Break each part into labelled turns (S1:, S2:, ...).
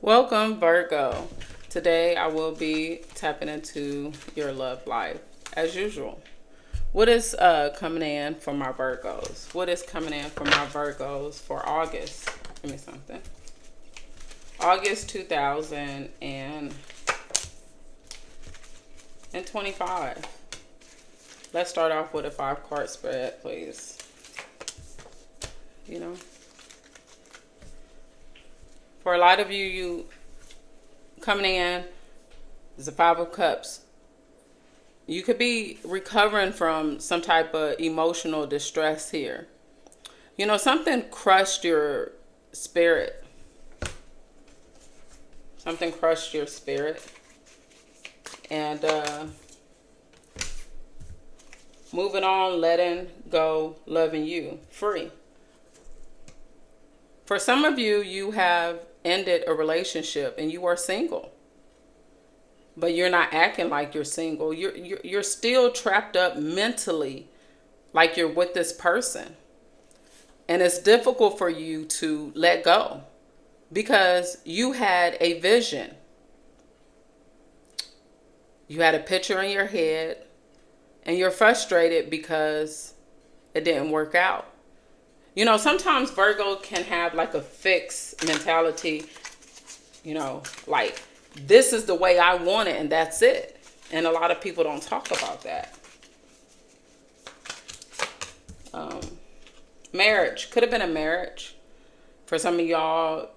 S1: Welcome, Virgo. Today I will be tapping into your love life as usual. What is coming in for my Virgos? What is coming in for my Virgos for August? Give me something. August 2025. Let's start off with a 5-card spread, please. For a lot of you coming in, is the 5 of Cups. You could be recovering from some type of emotional distress here. Something crushed your spirit. Something crushed your spirit. And moving on, letting go, loving you, free. For some of you, you have ended a relationship and you are single. But you're not acting like you're single. You're still trapped up mentally like you're with this person. And it's difficult for you to let go because you had a vision. You had a picture in your head and you're frustrated because it didn't work out. Sometimes Virgo can have like a fixed mentality, like this is the way I want it and that's it. And a lot of people don't talk about that. Marriage. Could have been a marriage. For some of y'all,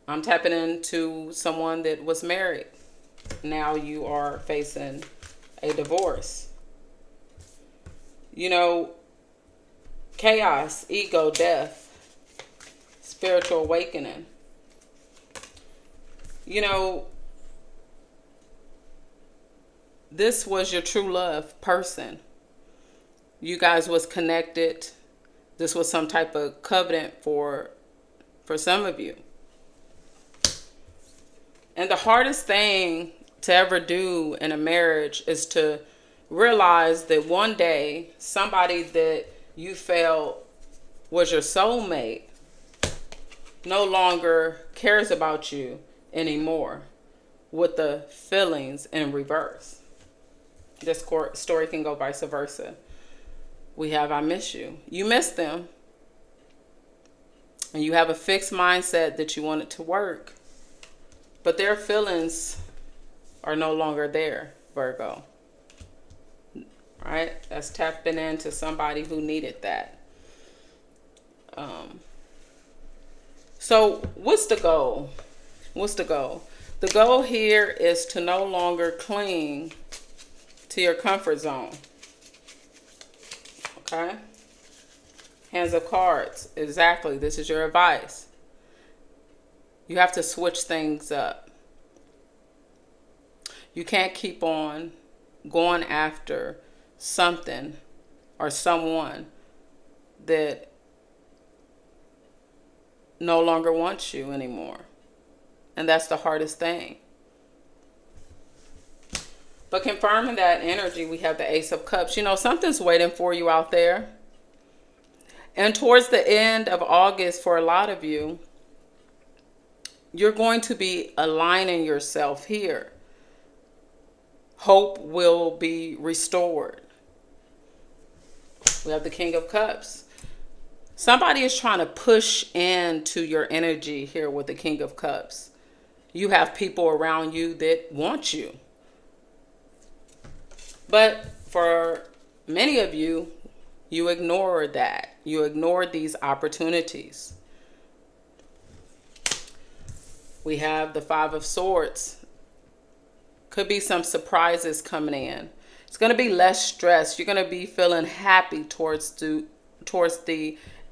S1: I'm tapping into someone that was married. Now you are facing a divorce. Chaos, ego, death, spiritual awakening. This was your true love person. You guys was connected. This was some type of covenant for some of you. And the hardest thing to ever do in a marriage is to realize that one day somebody that you felt was your soulmate no longer cares about you anymore, with the feelings in reverse. This story can go vice versa. We have I miss you. You miss them. And you have a fixed mindset that you want it to work. But their feelings are no longer there, Virgo. Right? That's tapping into somebody who needed that. So what's the goal? The goal here is to no longer cling to your comfort zone. Okay? Hands of Cards. Exactly. This is your advice. You have to switch things up. You can't keep on going after something or someone that no longer wants you anymore. And that's the hardest thing. But confirming that energy, we have the Ace of Cups. Something's waiting for you out there. And towards the end of August, for a lot of you, you're going to be aligning yourself here. Hope will be restored. We have the King of Cups. Somebody is trying to push into your energy here with the King of Cups. You have people around you that want you. But for many of you, you ignore that. You ignore these opportunities. We have the 5 of Swords. Could be some surprises coming in. It's going to be less stress. You're going to be feeling happy towards the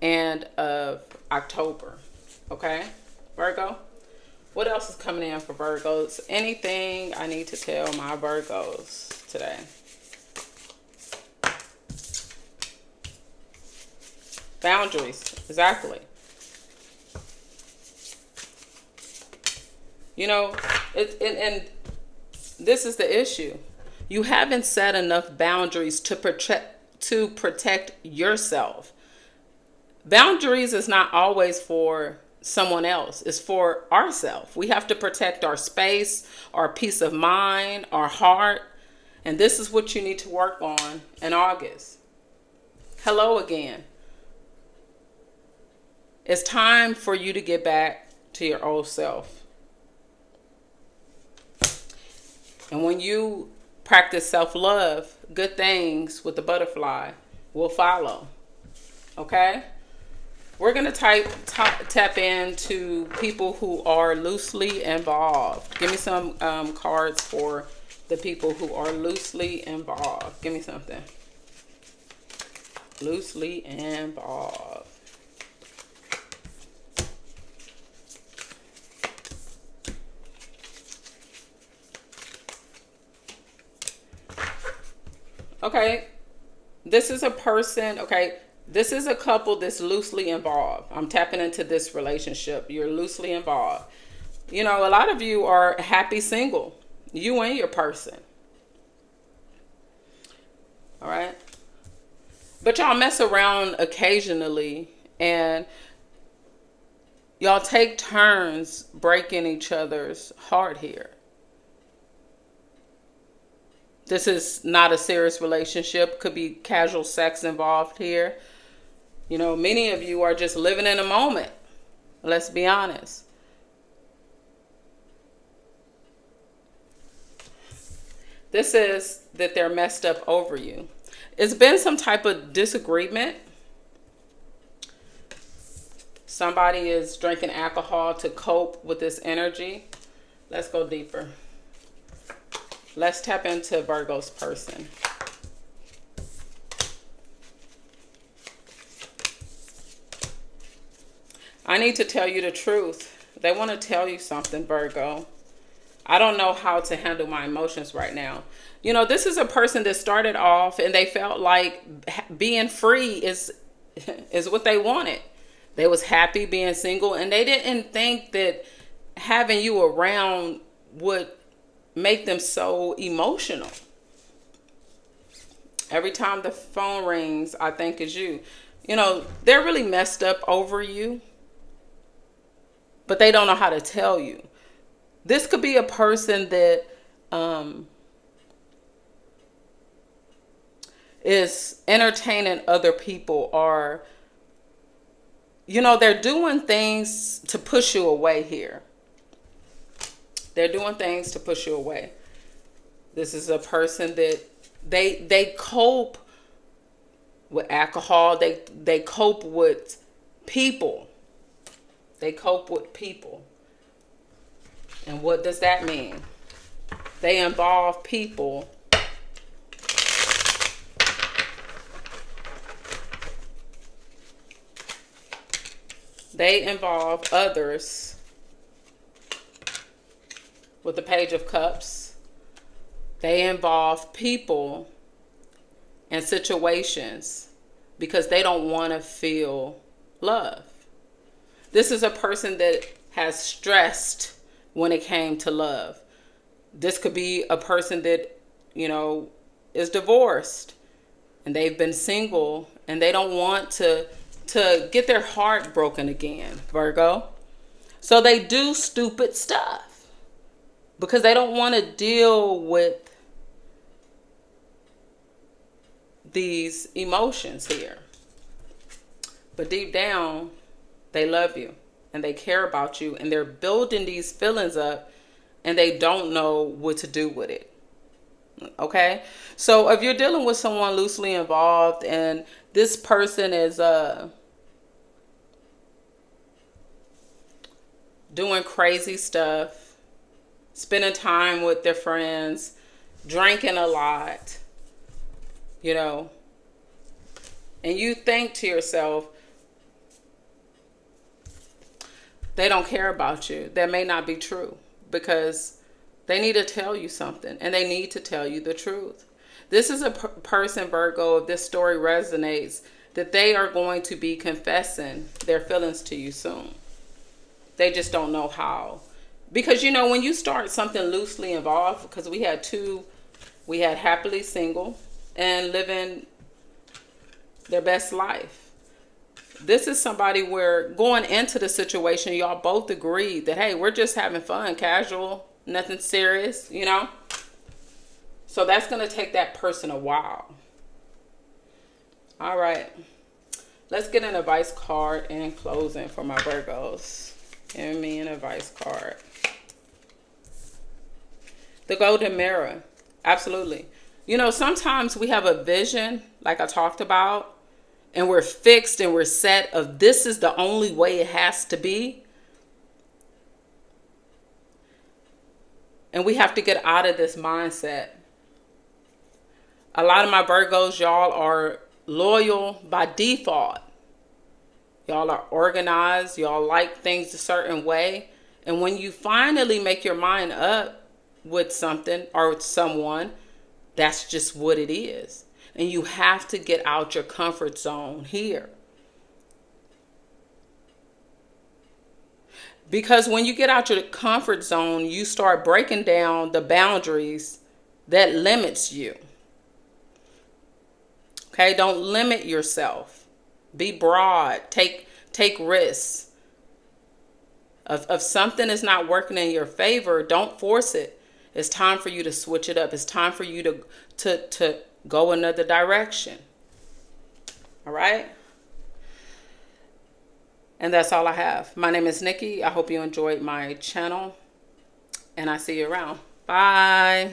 S1: end of October. Okay, Virgo? What else is coming in for Virgos? Anything I need to tell my Virgos today? Boundaries. Exactly. And this is the issue. You haven't set enough boundaries to protect yourself. Boundaries is not always for someone else. It's for ourselves. We have to protect our space, our peace of mind, our heart. And this is what you need to work on in August. Hello again. It's time for you to get back to your old self. And when you practice self-love, good things with the butterfly will follow. Okay? We're going to tap into people who are loosely involved. Give me some cards for the people who are loosely involved. Give me something. Loosely involved. Okay, this is a person, okay, this is a couple that's loosely involved. I'm tapping into this relationship. You're loosely involved. You know, a lot of you are happy single. You and your person. All right. But y'all mess around occasionally and y'all take turns breaking each other's heart here. This is not a serious relationship. Could be casual sex involved here. You know, many of you are just living in a moment. Let's be honest. This is that they're messed up over you. It's been some type of disagreement. Somebody is drinking alcohol to cope with this energy. Let's go deeper. Let's tap into Virgo's person. I need to tell you the truth. They want to tell you something, Virgo. I don't know how to handle my emotions right now. You know, this is a person that started off and they felt like being free is what they wanted. They was happy being single and they didn't think that having you around would make them so emotional. Every time the phone rings, I think it's you. You know, they're really messed up over you, but they don't know how to tell you. This could be a person that is entertaining other people, or, you know, they're doing things to push you away here. They're doing things to push you away. This is a person that they cope with alcohol. They cope with people. They cope with people. And what does that mean? They involve people. They involve others with the Page of Cups. They involve people and situations because they don't want to feel love. This is a person that has stressed when it came to love. This could be a person that, you know, is divorced and they've been single and they don't want to get their heart broken again, Virgo. So they do stupid stuff because they don't want to deal with these emotions here. But deep down, they love you and they care about you and they're building these feelings up and they don't know what to do with it. Okay? So if you're dealing with someone loosely involved and this person is doing crazy stuff, spending time with their friends, drinking a lot, you know, and you think to yourself, they don't care about you. That may not be true because they need to tell you something and they need to tell you the truth. This is a person, Virgo, if this story resonates, that they are going to be confessing their feelings to you soon. They just don't know how. Because, you know, when you start something loosely involved, because we had happily single and living their best life. This is somebody where going into the situation, y'all both agreed that, hey, we're just having fun, casual, nothing serious, you know? So that's going to take that person a while. All right. Let's get an advice card in closing for my Virgos. Give me an advice card. The Golden Mirror. Absolutely. You know, sometimes we have a vision, like I talked about, and we're fixed and we're set of this is the only way it has to be. And we have to get out of this mindset. A lot of my Virgos, y'all are loyal by default. Y'all are organized. Y'all like things a certain way. And when you finally make your mind up with something or with someone, that's just what it is. And you have to get out your comfort zone here. Because when you get out your comfort zone, you start breaking down the boundaries that limits you. Okay, don't limit yourself. Be broad. Take risks. If something is not working in your favor, don't force it. It's time for you to switch it up. It's time for you to go another direction. All right? And that's all I have. My name is Nikki. I hope you enjoyed my channel. And I see you around. Bye.